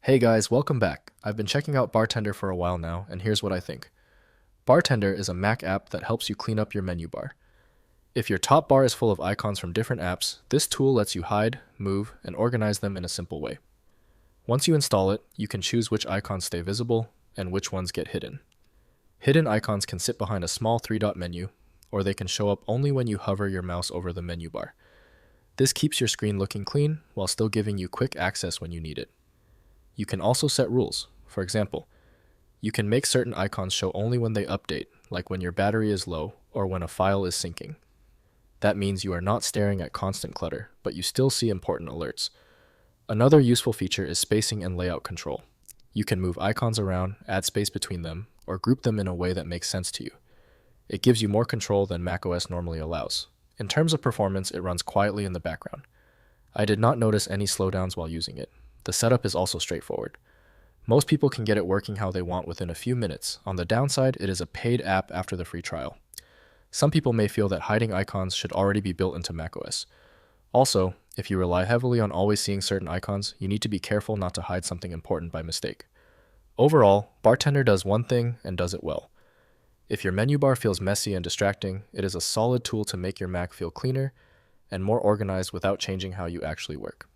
Hey guys, welcome back. I've been checking out Bartender for a while now, and here's what I think. Bartender is a Mac app that helps you clean up your menu bar. If your top bar is full of icons from different apps, this tool lets you hide, move, and organize them in a simple way. Once you install it, you can choose which icons stay visible and which ones get hidden. Hidden icons can sit behind a small three-dot menu, or they can show up only when you hover your mouse over the menu bar. This keeps your screen looking clean while still giving you quick access when you need it. You can also set rules. For example, you can make certain icons show only when they update, like when your battery is low or when a file is syncing. That means you are not staring at constant clutter, but you still see important alerts. Another useful feature is spacing and layout control. You can move icons around, add space between them, or group them in a way that makes sense to you. It gives you more control than macOS normally allows. In terms of performance, it runs quietly in the background. I did not notice any slowdowns while using it. The setup is also straightforward. Most people can get it working how they want within a few minutes. On the downside, it is a paid app after the free trial. Some people may feel that hiding icons should already be built into macOS. Also, if you rely heavily on always seeing certain icons, you need to be careful not to hide something important by mistake. Overall, Bartender does one thing and does it well. If your menu bar feels messy and distracting, it is a solid tool to make your Mac feel cleaner and more organized without changing how you actually work.